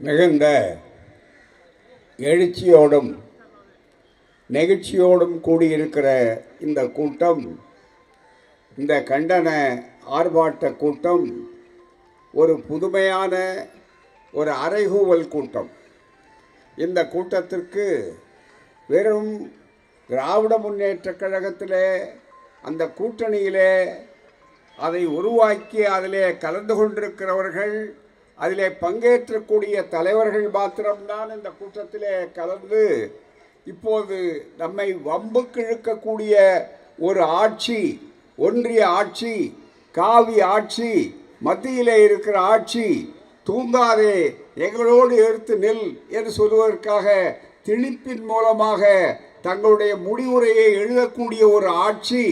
மிகுந்த எழுச்சியோடும் நெகிழ்ச்சியோடும் கூடியிருக்கிற இந்த கூட்டம், இந்த கண்டன ஆர்ப்பாட்ட கூட்டம் ஒரு புதுமையான ஒரு அறைகூவல் கூட்டம். இந்த கூட்டத்திற்கு வெறும் திராவிட முன்னேற்றக் கழகத்திலே அந்த கூட்டணியிலே அதை உருவாக்கி அதிலே கலந்து கொண்டிருக்கிறவர்கள், அதிலே பங்கேற்றக்கூடிய தலைவர்கள் மாத்திரம்தான் இந்த கூட்டத்திலே கலந்து இப்போது நம்மை வம்புக்கு இழுக்கக்கூடிய ஒரு ஆட்சி, ஒன்றிய ஆட்சி, காவி ஆட்சி, மத்தியிலே இருக்கிற ஆட்சி, தூங்காதே எங்களோடு எடுத்து நில் என்று சொல்வதற்காக திணிப்பின் மூலமாக தங்களுடைய முடிவுரையை எழுதக்கூடிய ஒரு ஆட்சி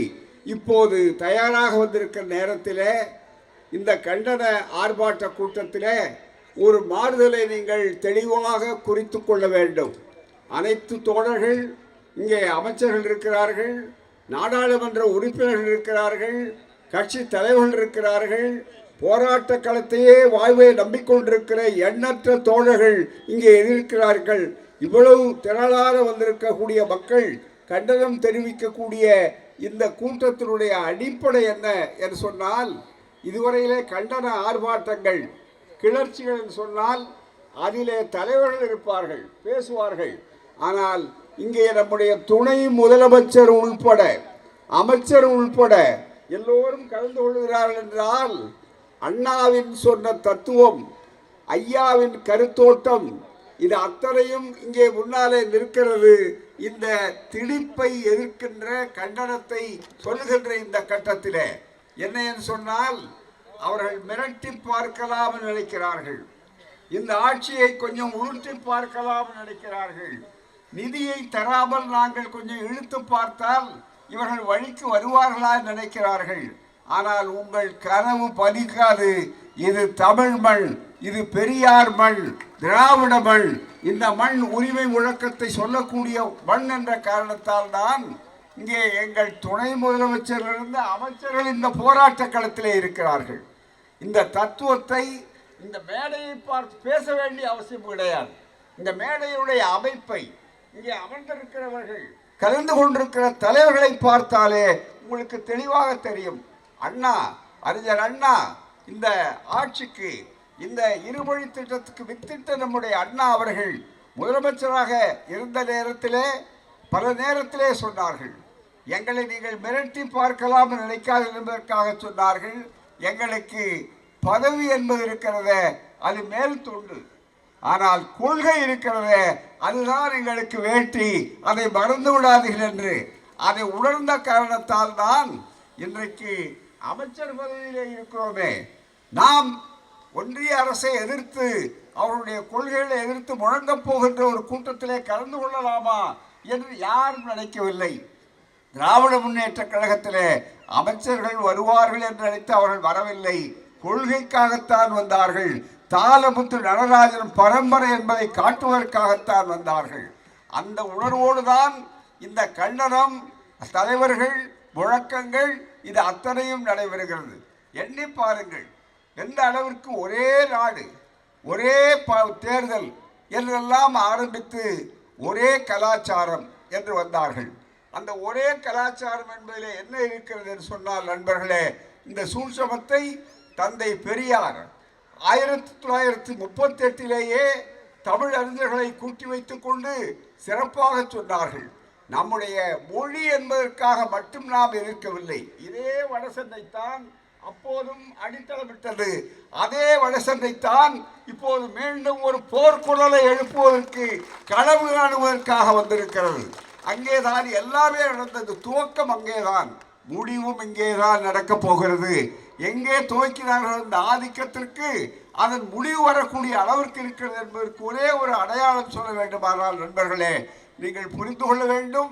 இப்போது தயாராக வந்திருக்கிற நேரத்தில் இந்த கண்டன ஆர்ப்பாட்ட கூட்டத்தில் ஒரு மாறுதலை நீங்கள் தெளிவாக குறித்து கொள்ள வேண்டும். அனைத்து தோழர்கள், இங்கே அமைச்சர்கள் இருக்கிறார்கள், நாடாளுமன்ற உறுப்பினர்கள் இருக்கிறார்கள், கட்சி தலைவர்கள் இருக்கிறார்கள், போராட்ட களத்தையே வாழ்வை நம்பிக்கொண்டிருக்கிற எண்ணற்ற தோழர்கள் இங்கே எதிர்க்கிறார்கள். இவ்வளவு திரளாக வந்திருக்கக்கூடிய மக்கள் கண்டனம் தெரிவிக்கக்கூடிய இந்த கூட்டத்தினுடைய அடிப்படை என்ன என்று சொன்னால், இதுவரையிலே கண்டன ஆர்ப்பாட்டங்கள், கிளர்ச்சிகள் என்று சொன்னால் அதிலே தலைவர்கள் இருப்பார்கள், பேசுவார்கள். ஆனால் இங்கே நம்முடைய துணை முதலமைச்சர் உள்பட, அமைச்சர் உள்பட எல்லோரும் கலந்து கொள்கிறார்கள் என்றால், அண்ணாவின் சொன்ன தத்துவம், ஐயாவின் கருத்தோட்டம், இது அத்தனையும் இங்கே முன்னாலே நிற்கிறது. இந்த திணிப்பை எதிர்க்கின்ற கண்டனத்தை சொல்லுகின்ற இந்த கட்டத்திலே என்ன என்று சொன்னால், அவர்கள் மிரட்டி பார்க்கலாம் நினைக்கிறார்கள், இந்த ஆட்சியை கொஞ்சம் உருட்டி பார்க்கலாம் நினைக்கிறார்கள், நிதியை தராமல் நாங்கள் கொஞ்சம் இழுத்து பார்த்தால் இவர்கள் வழிக்கு வருவார்களா நினைக்கிறார்கள். ஆனால் உங்கள் கனவு பலிக்காது. இது தமிழ் மண், இது பெரியார் மண், திராவிட மண். இந்த மண் உரிமை முழக்கத்தை சொல்லக்கூடிய மண் என்ற காரணத்தால் தான் இங்கே எங்கள் துணை முதலமைச்சரிலிருந்து அமைச்சர்கள் இந்த போராட்ட களத்திலே இருக்கிறார்கள். இந்த தத்துவத்தை இந்த மேடையை பார்த்து பேச வேண்டிய அவசியம் கிடையாது. இந்த மேடையுடைய அமைப்பை, இங்கே அமர்ந்திருக்கிறவர்கள், கலந்து கொண்டிருக்கிற தலைவர்களை பார்த்தாலே உங்களுக்கு தெளிவாக தெரியும். அண்ணா, அறிஞர் அண்ணா இந்த ஆட்சிக்கு, இந்த இருமொழி திட்டத்துக்கு வித்திட்ட நம்முடைய அண்ணா அவர்கள் முதலமைச்சராக இருந்த நேரத்திலே பல நேரத்திலே சொன்னார்கள், எங்களை நீங்கள் மிரட்டி பார்க்கலாம் நினைக்காது என்பதற்காக சொன்னார்கள். எங்களுக்கு பதவி என்பது இருக்கிறத, அது மேல் தொண்டு, ஆனால் கொள்கை இருக்கிறத, அதுதான் எங்களுக்கு வேட்டி, அதை மறந்து விடாதீர்கள் என்று அதை உணர்ந்த காரணத்தால் தான் இன்றைக்கு அமைச்சர் பதவியிலே இருக்கிறோமே. நாம் ஒன்றிய அரசை எதிர்த்து, அவருடைய கொள்கைகளை எதிர்த்து முழங்கப் போகின்ற ஒரு கூட்டத்திலே கலந்து கொள்ளலாமா என்று யாரும் நினைக்கவில்லை. திராவிட முன்னேற்ற கழகத்திலே அமைச்சர்கள் வருவார்கள் என்று நினைத்து அவர்கள் வரவில்லை. கொள்கைக்காகத்தான் வந்தார்கள். தாளமுத்து நடராஜன் பரம்பரை என்பதை காட்டுவதற்காகத்தான் வந்தார்கள். அந்த உணர்வோடு தான் இந்த கண்டனம், தலைவர்கள், முழக்கங்கள், இது அத்தனையும் நடைபெறுகிறது. எண்ணி பாருங்கள், எந்த அளவிற்கு ஒரே நாடு, ஒரே தேர்தல் என்றெல்லாம் ஆரம்பித்து ஒரே கலாச்சாரம் என்று வந்தார்கள். அந்த ஒரே கலாச்சாரம் என்பதிலே என்ன இருக்கிறது என்று சொன்னால், நண்பர்களே, இந்த சூழ்ச்சமத்தை தந்தை பெரியார் 1938 தமிழ் அறிஞர்களை கூட்டி வைத்துக் கொண்டு சிறப்பாக சொன்னார்கள். நம்முடைய மொழி என்பதற்காக மட்டும் நாம் எதிர்க்கவில்லை. இதே வடசென்னைத்தான் அப்போதும் அடித்தளமிட்டது. அதே வடசென்னைத்தான் இப்போது மீண்டும் ஒரு போர்க்குரலை எழுப்புவதற்கு, கனவு காணுவதற்காக வந்திருக்கிறது. அங்கேதான் எல்லாமே நடந்தது. துவக்கம் அங்கேதான், முடிவும் இங்கேதான் நடக்கப் போகிறது. எங்கே துவக்கினார்கள் இந்த ஆதிக்கத்திற்கு அதன் முடிவு வரக்கூடிய அளவிற்கு இருக்கிறது என்பதற்கு ஒரே ஒரு அடையாளம் சொல்ல வேண்டுமானால், நண்பர்களே, நீங்கள் புரிந்து கொள்ள வேண்டும்.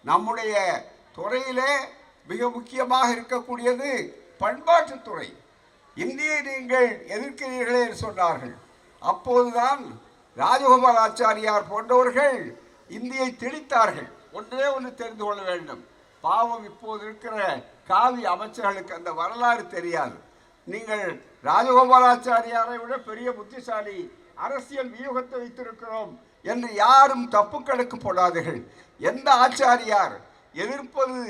நம்முடைய துறையிலே மிக முக்கியமாக இருக்கக்கூடியது பண்பாட்டுத்துறை. இந்தியை நீங்கள் எதிர்க்கிறீர்களே என்று சொன்னார்கள். அப்போதுதான் ராஜகோபாலாச்சாரியார் போன்றவர்கள் இந்தியை திணித்தார்கள். ஒன்றே ஒன்று தெரிந்து கொள்ள வேண்டும், பாவம் இப்போது இருக்கிற காவி அமைச்சர்களுக்கு அந்த வரலாறு தெரியாது. நீங்கள் ராஜகோபாலாச்சாரியாரை விட பெரிய புத்திசாலி அரசியல் வியூகத்தை வைத்திருக்கிறோம் என்று யாரும் தப்பு கணக்கு போடாதீர்கள். எந்த ஆச்சாரியார் எதிர்ப்பது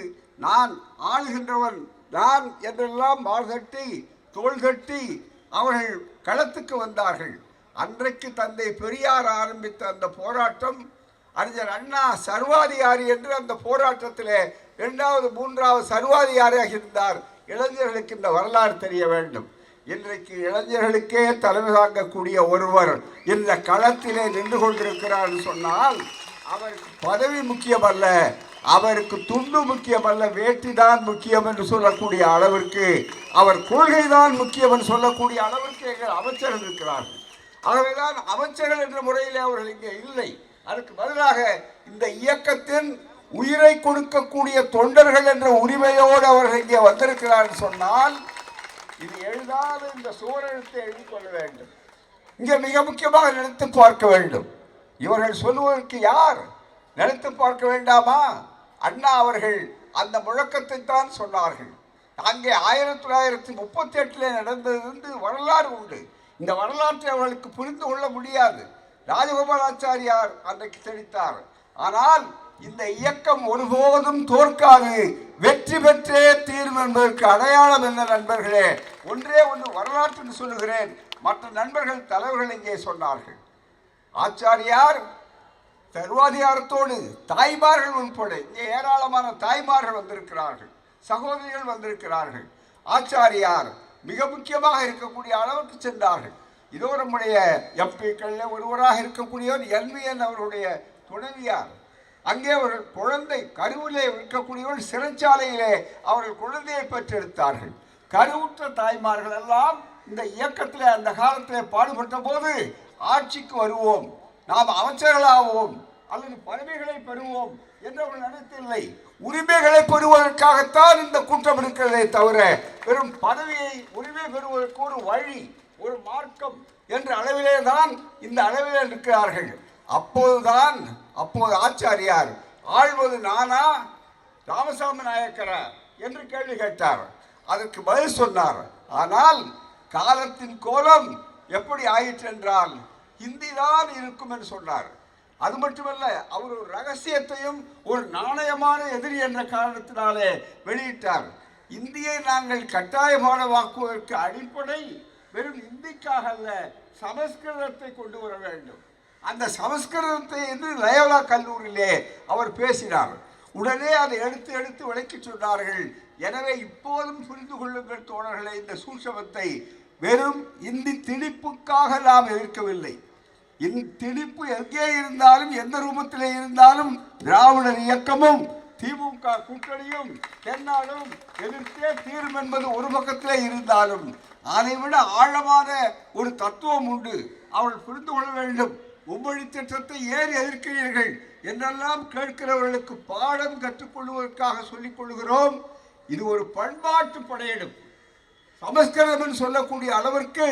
நான் ஆளுகின்றவன் நான் என்றெல்லாம் மார்தட்டி தோள் தட்டி அவர்கள் களத்துக்கு வந்தார்கள். அன்றைக்கு தந்தை பெரியார் ஆரம்பித்த அந்த போராட்டம், அறிஞர் அண்ணா சர்வாதிகாரி என்று அந்த போராட்டத்தில் 2வது 3வது சர்வாதிகாரியாக இருந்தார். இளைஞர்களுக்கு இந்த வரலாறு தெரிய வேண்டும். இன்றைக்கு இளைஞர்களுக்கே தலைமை தாங்கக்கூடிய ஒருவர் இந்த களத்திலே நின்று கொண்டிருக்கிறார் சொன்னால் அவருக்கு பதவி முக்கியமல்ல, அவருக்கு துண்டு முக்கியமல்ல, வேட்டி தான் முக்கியம் என்று சொல்லக்கூடிய அளவிற்கு, அவர் கொள்கை தான் முக்கியம் என்று சொல்லக்கூடிய அளவிற்கு எங்கள் அமைச்சர்கள் இருக்கிறார்கள். ஆகவேதான் அமைச்சர்கள் என்ற முறையில் அவர்கள் இங்கே இல்லை. அதற்கு பதிலாக இந்த இயக்கத்தின் உயிரை கொடுக்கக்கூடிய தொண்டர்கள் என்ற உரிமையோடு அவர்கள் இங்கே வந்திருக்கிறார்கள் சொன்னால் இது எழுதாத இந்த சுவரெழுத்தை எழுதிக் கொள்ள வேண்டும். இங்கே மிக முக்கியமாக நினைத்து பார்க்க வேண்டும். இவர்கள் சொல்லுவதற்கு யார்? நினைத்து பார்க்க வேண்டாமா? அண்ணா அவர்கள் அந்த முழக்கத்தை தான் சொன்னார்கள். அங்கே 1938 நடந்தது வரலாறு உண்டு. இந்த வரலாற்றை அவர்களுக்கு புரிந்து கொள்ள முடியாது. ராஜகோபாலாச்சாரியார் அன்றைக்கு தெரிவித்தார். ஆனால் இந்த இயக்கம் ஒருபோதும் தோற்காது, வெற்றி பெற்றே தீரும் என்பதற்கு அடையாளம் என்ன நண்பர்களே? ஒன்றே ஒன்று வரலாற்று சொல்லுகிறேன். மற்ற நண்பர்கள் தலைவர்கள் இங்கே சொன்னார்கள். ஆச்சாரியார் சர்வாதிகாரத்தோடு தாய்மார்கள் உட்பட இங்கே ஏராளமான தாய்மார்கள் வந்திருக்கிறார்கள், சகோதரிகள் வந்திருக்கிறார்கள். ஆச்சாரியார் மிக முக்கியமாக இருக்கக்கூடிய அளவுக்கு சென்றார்கள். இதோ நம்முடைய எம்பிக்கள் ஒருவராக இருக்கக்கூடியவர் எல்விஎன் அவருடைய துணைவியார். அங்கே அவர்கள் குழந்தை கருவிலே இருக்கக்கூடியவர்கள் சிறைச்சாலையிலே அவர்கள் குழந்தையை பெற்றெடுத்தார்கள். கருவுற்ற தாய்மார்கள் எல்லாம் இந்த இயக்கத்தில் அந்த காலத்தில் பாடுபட்ட போது ஆட்சிக்கு வருவோம், நாம் அமைச்சர்களாவோம் அல்லது பதவிகளை பெறுவோம் என்றவர்கள் நினைத்தில்லை. உரிமைகளை பெறுவதற்காகத்தான் இந்த கூட்டம் இருக்கிறதே தவிர வெறும் பதவியை உரிமை பெறுவதற்கு ஒரு வழி, ஒரு மார்க்கம் என்ற அளவிலே தான் இந்த அளவிலே இருக்கிறார்கள். அப்போது ஆச்சாரியார் ஆள்வது நானா ராமசாமி நாயக்கரா என்று கேள்வி கேட்டார். அதற்கு பதில் சொன்னார். ஆனால் காலத்தின் கோலம் எப்படி ஆயிற்று என்றால் ஹிந்தி தான் இருக்கும் என்று சொன்னார். அது மட்டுமல்ல, அவர் ஒரு ரகசியத்தையும் ஒரு நாணயமான எதிரி என்ற காரணத்தினாலே வெளியிட்டார். இந்தியை நாங்கள் கட்டாயமானவாக்குவதற்கு அடிப்படை வெறும் இந்திக்காக அல்ல, சமஸ்கிருதத்தை கொண்டு வர வேண்டும். அந்த சமஸ்கிருதத்தை என்று லயோலா கல்லூரியிலே அவர் பேசினார். உடனே அதை எடுத்து விளக்கி சொன்னார்கள். எனவே இப்போதும் புரிந்து கொள்ளுங்கள் தோழர்களே, இந்த சூட்சமத்தை வெறும் இந்தி திணிப்புக்காக நாம் எதிர்க்கவில்லை. இந்த திணிப்பு எங்கே இருந்தாலும் எந்த ரூபத்திலே இருந்தாலும் திராவிடர் இயக்கமும் திமுக கூட்டணியும் தென்னாடும் எதிர்த்தே தீரும் என்பது ஒரு பக்கத்திலே இருந்தாலும் அதைவிட ஆழமான ஒரு தத்துவம் உண்டு. அவர்கள் புரிந்து கொள்ள வேண்டும். மும்மொழி திட்டத்தை ஏன் எதிர்க்கிறீர்கள் என்றெல்லாம் கேட்கிறவர்களுக்கு பாடம் கற்றுக்கொள்வதற்காக சொல்லிக் கொள்கிறோம். இது ஒரு பண்பாட்டு படையெடுப்பு. சமஸ்கிருதம் என்று சொல்லக்கூடிய அளவிற்கு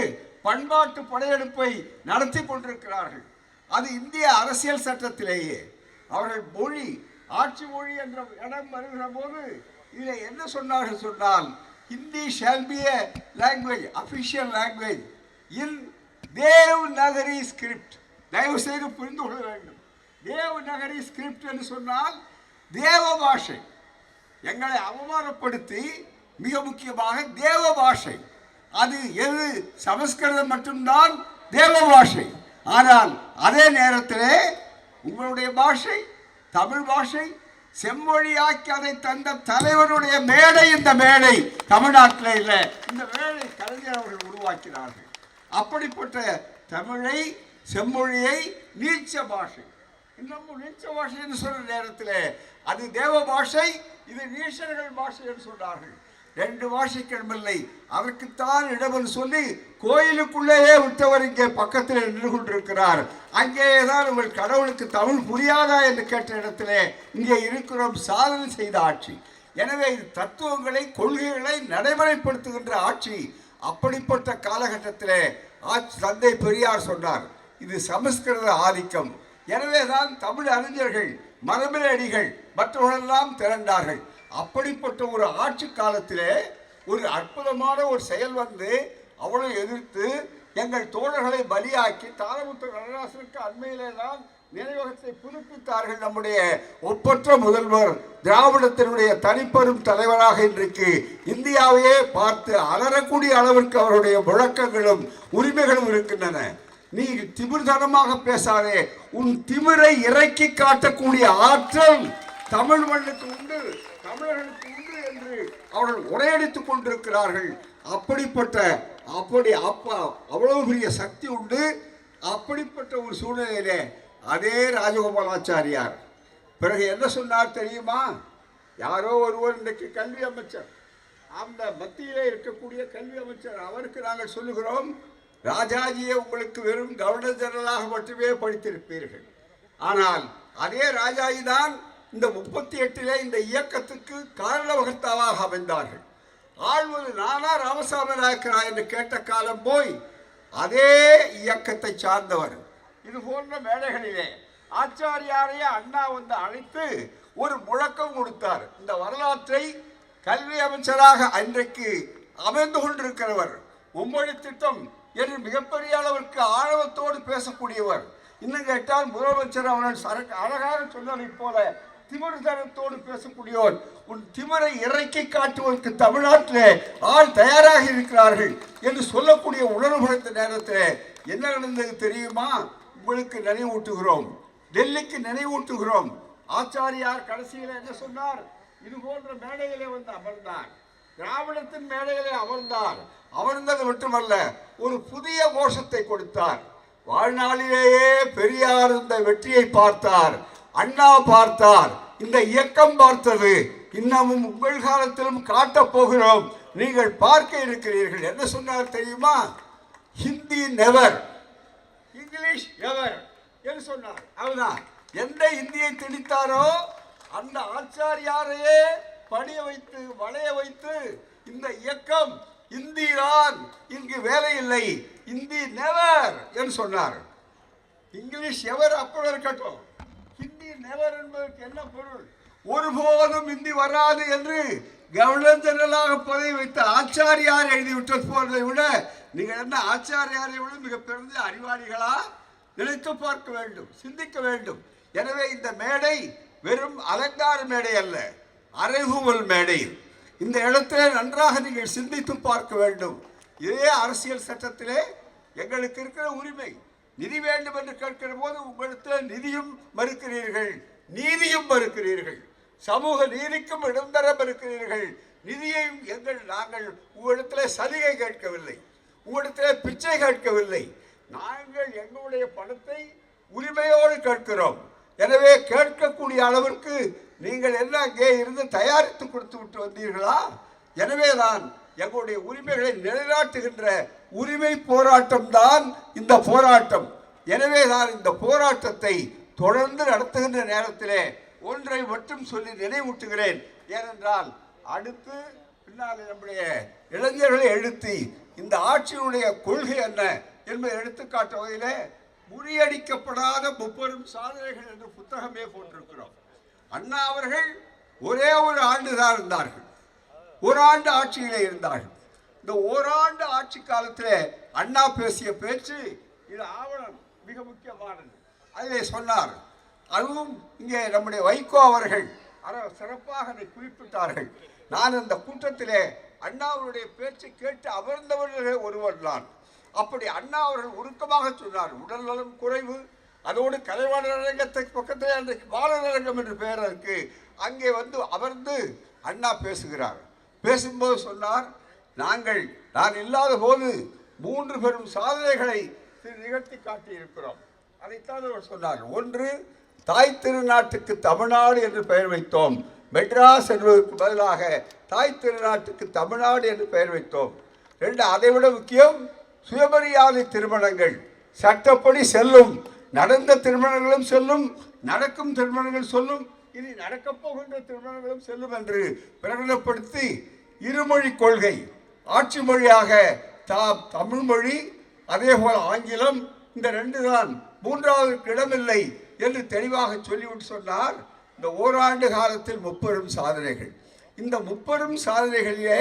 பண்பாட்டு படையெடுப்பை நடத்தி கொண்டிருக்கிறார்கள். அது இந்திய அரசியல் சட்டத்திலேயே அவர்கள் மொழி ஆட்சி மொழி என்ற இடம் வருகிற போது இதில் என்ன சொன்னார்கள் சொன்னால், Hindi shall be a language, official language in Devanagari script. தயவு செய்து புரிந்து கொள்ள வேண்டும். தேவ்நகரி ஸ்கிரிப்ட் என்று சொன்னால் தேவ பாஷை. எங்களை அவமானப்படுத்தி மிக முக்கியமாக தேவ பாஷை, அது எது சமஸ்கிருதம் மட்டும்தான் தேவ பாஷை. ஆனால் அதே நேரத்திலே உங்களுடைய பாஷை தமிழ் பாஷை செம்மொழியாக்கி அதை தந்த தலைவருடைய மேடை இந்த மேடை தமிழ்நாட்டில் இல்லை. இந்த மேடை கலைஞர் அவர்கள் உருவாக்கினார்கள். அப்படிப்பட்ட தமிழை செம்மொழியை நீச்ச பாஷை, இன்னமும் நீச்ச பாஷை என்று சொல்ற நேரத்தில் அது தேவ பாஷை, இது நீச்சர்கள் பாஷை என்று சொன்னார்கள். 2 பாஷைக்கிடமில்லை, அதற்குத்தான் இடம் சொல்லி கோயிலுக்குள்ளேயே விட்டவர் இங்கே பக்கத்தில் நின்று கொண்டிருக்கிறார். அங்கேயேதான் உங்கள் கடவுளுக்கு தமிழ் புரியாதா என்று கேட்ட இடத்திலே இங்கே இருக்கிறோம். சாதனை செய்த ஆட்சி. எனவே இது தத்துவங்களை கொள்கைகளை நடைமுறைப்படுத்துகின்ற ஆட்சி. அப்படிப்பட்ட காலகட்டத்திலே தந்தை பெரியார் சொன்னார், இது சமஸ்கிருத ஆதிக்கம். எனவே தான் தமிழ் அறிஞர்கள் மரபிலடிகள் மற்றவர்களெல்லாம் திரண்டார்கள். அப்படிப்பட்ட ஒரு ஆட்சி காலத்திலே ஒரு அற்புதமான ஒரு செயல் வந்து அவளை எதிர்த்து எங்கள் தோழர்களை பலியாக்கி தாரமுத்து நடராசனுக்கு அண்மையிலே தான் நினைவகத்தை புதுப்பித்தார்கள். நம்முடைய ஒப்பற்ற முதல்வர், திராவிடத்தினுடைய தனிப்பெரும் தலைவராக இன்றைக்கு இந்தியாவையே பார்த்து அலறக்கூடிய அளவிற்கு அவருடைய முழக்கங்களும் உரிமைகளும் இருக்கின்றன. நீ திமிர்தனமாக பேசாதே, உன் திமிரை இறக்கி காட்டக்கூடிய ஆற்றல் தமிழ் மண்ணுக்கு உண்டு, தமிழர்களுக்கு உண்டு என்று அவர்கள் உரையடித்துக் கொண்டிருக்கிறார்கள். அவ்வளவு பெரிய சக்தி உண்டு. அப்படிப்பட்ட ஒரு சூழ்நிலையிலே அதே ராஜகோபாலாச்சாரியார் பிறகு என்ன சொன்னார் தெரியுமா? யாரோ ஒருவர் இன்றைக்கு கல்வி அமைச்சர், அந்த மத்தியிலே இருக்கக்கூடிய கல்வி அமைச்சர், அவருக்கு நாங்கள் சொல்லுகிறோம், ராஜாஜியை உங்களுக்கு வெறும் கவர்னர் ஜெனரலாக மட்டுமே படித்திருப்பீர்கள். ஆனால் அதே ராஜாஜி தான் இந்த 38 இந்த இயக்கத்துக்கு காரணவகர்த்தாவாக அமைந்தார்கள். ஆழ்வது நானா ராமசாமி நாயக்கரா என்று கேட்ட காலம் போய் அதே இயக்கத்தை சார்ந்தவர். இது போன்ற மேடைகளிலே ஆச்சாரியாரையே அண்ணா வந்து அழைத்து ஒரு முழக்கம் கொடுத்தார். இந்த வரலாற்றை கல்வி அமைச்சராக அன்றைக்கு அமைந்து கொண்டிருக்கிறவர், மும்மொழி திட்டம் என்று மிகப்பெரிய அளவிற்கு ஆழவத்தோடு பேசக்கூடியவர். இன்னும் கேட்டால் முதலமைச்சர் அவர்கள் அழகாக சொன்னதைப் போல திமிர்தனத்தோடு பேசக்கூடியவர். உன் திமிரை இறக்கி காட்டுவதற்கு தமிழ்நாட்டில் ஆள் தயாராக இருக்கிறார்கள் என்று சொல்லக்கூடிய உணர்வுபடுத்த நேரத்தில் என்ன நடந்தது தெரியுமா? உங்களுக்கு நினைவூட்டுகிறோம், டெல்லிக்கு நினைவூட்டுகிறோம். ஆச்சாரியார் கடைசியில் என்ன சொன்னார்? இது போன்ற மேடைகளே வந்து அமர்ந்தார், திராவிடத்தின் மேடைகளே அமர்ந்தார். அமர்ந்தது மட்டுமல்ல, ஒரு புதிய கோஷத்தை கொடுத்தார். வாழ்நாளிலேயே பெரியார் இந்த வெற்றியை பார்த்தார், அண்ணா பார்த்தார், இந்த இயக்கம் பார்த்தது, இன்னமும் உங்கள் காலத்திலும் காட்டப் போகிறோம், நீங்கள் பார்க்க இருக்கிறீர்கள். என்ன சொன்னார் தெரியுமா? ஹிந்தி நெவர், இங்கிலீஷ் எவர் என்று சொன்னார். அவர்தான் எந்த இந்தியை திணித்தாரோ அந்த ஆச்சாரியாரையே பணிய வைத்து வளைய வைத்து இந்த இயக்கம் இந்தி தான், இங்கு வேலை இல்லை, இந்தி நெவர் என்று சொன்னார். இங்கிலீஷ் எவர் அப்புறம் இருக்கட்டும், ஹிந்தி நெவர் என்பதற்கு என்ன பொருள்? ஒருபோதும் இந்தி வராது என்று கவர்னர் ஜெனரலாக பதவி வைத்த ஆச்சாரியார் எழுதிவிட்டது போவதை விட நீங்கள் என்ன ஆச்சாரியாரை விட மிக பெரிய அறிவாளிகளா? நினைத்து பார்க்க வேண்டும், சிந்திக்க வேண்டும். எனவே இந்த மேடை வெறும் அலங்கார மேடை அல்ல, அறைகூவல் மேடை. இந்த இடத்திலே நன்றாக நீங்கள் சிந்தித்து பார்க்க வேண்டும். இதே அரசியல் சட்டத்திலே எங்களுக்கு இருக்கிற உரிமை, நிதி வேண்டும் என்று கேட்கிற போது உங்களுக்கு நிதியும் மறுக்கிறீர்கள், நீதியும் மறுக்கிறீர்கள், சமூக நீதிக்கும் இடம் தர மறுக்கிறீர்கள். நிதியையும் நாங்கள் உங்களிடத்தில் சலுகை கேட்கவில்லை, உங்களிடத்தில் பிச்சை கேட்கவில்லை. நாங்கள் எங்களுடைய பணத்தை உரிமையோடு கேட்கிறோம். எனவே கேட்கக்கூடிய அளவிற்கு நீங்கள் என்ன அங்கே இருந்து தயாரித்து கொடுத்து விட்டு வந்தீர்களா? எனவே தான் எங்களுடைய உரிமைகளை நிலைநாட்டுகின்ற உரிமை போராட்டம் தான் இந்த போராட்டம். எனவே தான் இந்த போராட்டத்தை தொடர்ந்து நடத்துகின்ற நேரத்திலே ஒன்றை மட்டும் சொல்லி நினைவூட்டுகிறேன். ஏனென்றால் அடுத்து பின்னால் நம்முடைய இளைஞர்களை எழுத்தி இந்த ஆட்சியினுடைய கொள்கை என்ன என்பதை எடுத்துக்காட்ட வகையிலே முறியடிக்கப்படாத 30 சாதனைகள் என்று புத்தகமே போட்டிருக்கிறோம். அண்ணா அவர்கள் ஒரே ஒரு ஆண்டு தான் இருந்தார்கள், ஒரு ஆண்டு ஆட்சியிலே இருந்தார்கள். இந்த ஓராண்டு ஆட்சி காலத்தில் அண்ணா பேசிய பேச்சு, இது ஆவணம் மிக முக்கியமானது. அதிலே சொன்னார், அதுவும் இங்கே நம்முடைய வைகோ அவர்கள் சிறப்பாக அதை குறிப்பிட்டார்கள். நான் அந்த கூட்டத்திலே அண்ணாவுடைய பேச்சை கேட்டு அமர்ந்தவர்களே ஒருவர் தான். அப்படி அண்ணா அவர்கள் உருக்கமாக சொன்னார், உடல் நலம் குறைவு, அதோடு கலைவாணர் அரங்கத்தை பக்கத்தில் அன்றைக்கு பாலரங்கம் என்று பெயர் இருக்கு, அங்கே வந்து அமர்ந்து அண்ணா பேசுகிறார். பேசும்போது சொன்னார், நான் இல்லாத போது 3 பெரும் சாதனைகளை நிகழ்த்தி காட்டி இருக்கிறோம். அதைத்தான் அவர் சொன்னார். ஒன்று, தாய் திருநாட்டுக்கு தமிழ்நாடு என்று பெயர் வைத்தோம். மெட்ராஸ் என்பதற்கு பதிலாக தாய் திருநாட்டுக்கு தமிழ்நாடு என்று பெயர் வைத்தோம். 2, அதைவிட முக்கியம், சுயமரியாதை திருமணங்கள் சட்டப்படி செல்லும், நடந்த திருமணங்களும் செல்லும், நடக்கும் திருமணங்கள் சொல்லும், இனி நடக்கப் போகின்ற திருமணங்களும் செல்லும் என்று பிரகடனப்படுத்தி இருமொழி கொள்கை, ஆட்சி மொழியாக தமிழ் மொழி, அதே போல ஆங்கிலம், இந்த 2 தான், 3வது இடமில்லை என்று தெளிவாக சொல்லிவிட்டு சொன்னார். இந்த ஓராண்டு காலத்தில் 30 சாதனைகள். இந்த 30 சாதனைகளிலே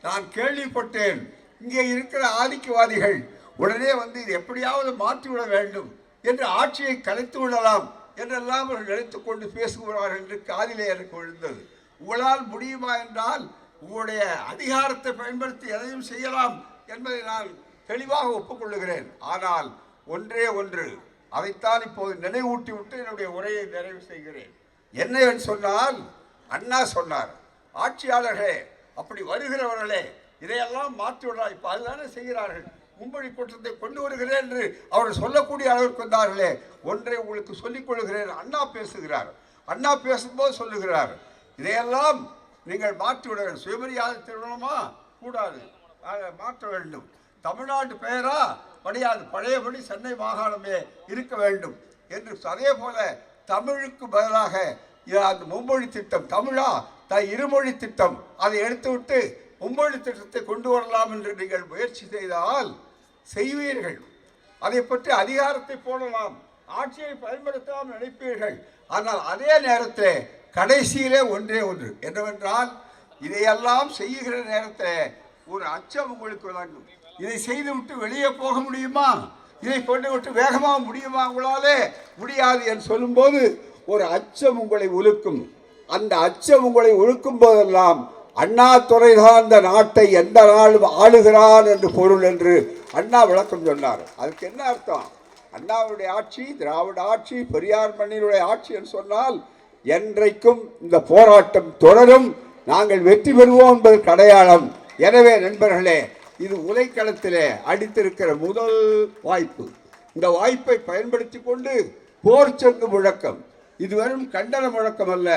நான் கேள்விப்பட்டேன், இங்கே இருக்கிற ஆதிக்கவாதிகள் உடனே வந்து இது எப்படியாவது மாற்றிவிட வேண்டும் என்று ஆட்சியை கலைத்து விடலாம் என்றெல்லாம் அவர்கள் நினைத்துக் கொண்டு பேசுகிறார்கள் என்று காதிலே எனக்கு விழுந்தது. உங்களால் முடியுமா என்றால் உங்களுடைய அதிகாரத்தை பயன்படுத்தி எதையும் செய்யலாம் என்பதை நான் தெளிவாக ஒப்புக்கொள்ளுகிறேன். ஆனால் ஒன்றே ஒன்று, அதைத்தான் இப்போது நினைவூட்டி விட்டு என்னுடைய உரையை நிறைவு செய்கிறேன். என்னவென்று சொன்னால், அண்ணா சொன்னார், ஆட்சியாளர்களே, அப்படி வருகிறவர்களே இதையெல்லாம் மாற்றிவிடலாம். இப்போ அதுதானே செய்கிறார்கள். மும்மொழி கூட்டத்தை கொண்டு வருகிறேன் என்று அவர்கள் சொல்லக்கூடிய அளவிற்கு வந்தார்களே. ஒன்றை உங்களுக்கு சொல்லிக் கொள்கிறேன். அண்ணா பேசுகிறார். அண்ணா பேசும்போது சொல்லுகிறார், இதையெல்லாம் நீங்கள் மாற்றிவிட வேண்டும். சுயமரியாதை திருமணமா கூடாது, மாற்ற வேண்டும். தமிழ்நாட்டு பெயரா கிடையாது, பழையபடி சென்னை மாகாணமே இருக்க வேண்டும் என்று. அதே போல தமிழுக்கு பதிலாக அந்த மும்மொழி திட்டம், தமிழா இருமொழி திட்டம், அதை எடுத்துவிட்டு மும்மொழி திட்டத்தை கொண்டு வரலாம் என்று நீங்கள் முயற்சி செய்தால் செய்வீர்கள். அதை பற்றி அதிகாரத்தை போடலாம், ஆட்சியை பயன்படுத்தலாம் நினைப்பீர்கள். ஆனால் அதே நேரத்தில் கடைசியிலே ஒன்றே ஒன்று என்னவென்றால், இதையெல்லாம் செய்கிற நேரத்தில் ஒரு அச்சம் உங்களுக்கு விளங்கும். இதை செய்துவிட்டு வெளியே போக முடியுமா, இதை கொண்டு விட்டு வேகமாக முடியுமா, உங்களாலே முடியாது என்று சொல்லும்போது ஒரு அச்சம் உங்களை உலுக்கும். அந்த அச்சம் உங்களை உழுக்கும் போதெல்லாம் அண்ணாதுரைதான் இந்த நாட்டை எந்த நாளும் ஆளுகிறான் என்று பொருள் என்று அண்ணா விளக்கம் சொன்னார். அதுக்கு என்ன அர்த்தம்? அண்ணாவுடைய ஆட்சி திராவிட ஆட்சி, பெரியார் மண்ணினுடைய ஆட்சி என்று சொன்னால் என்றைக்கும் இந்த போராட்டம் தொடரும், நாங்கள் வெற்றி பெறுவோம் என்பது அடையாளம். எனவே நண்பர்களே, இது உலைக்களத்திலே அடித்திருக்கிற முதல் வாய்ப்பு. இந்த வாய்ப்பை பயன்படுத்தி கொண்டு போர்ச்சங்கு முழக்கம், இது வெறும் கண்டன முழக்கம் அல்ல,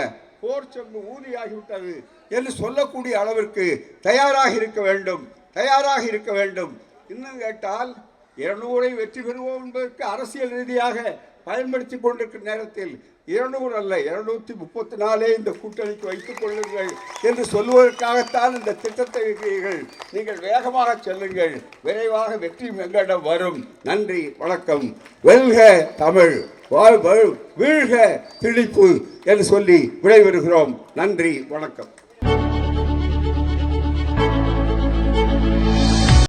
போர்ச்சங்கு ஊதியாகிவிட்டது என்று சொல்லக்கூடிய அளவிற்கு தயாராக இருக்க வேண்டும், தயாராக இருக்க வேண்டும். இன்னும் கேட்டால் 200 வெற்றி பெறுவோம் என்பதற்கு அரசியல் ரீதியாக பயன்படுத்தி கொண்டிருக்கிற நேரத்தில் 200 அல்ல 234 இந்த கூட்டணிக்கு வைத்துக் கொள்ளுங்கள் என்று சொல்வதற்காகத்தான் இந்த திட்டத்தை வைக்கிறீர்கள். நீங்கள் வேகமாக செல்லுங்கள், விரைவாக வெற்றி எங்களிடம் வரும். நன்றி, வணக்கம். வெல்க தமிழ், வீழ்க திணிப்பு என்று சொல்லி விடைபெறுகிறோம். நன்றி, வணக்கம்.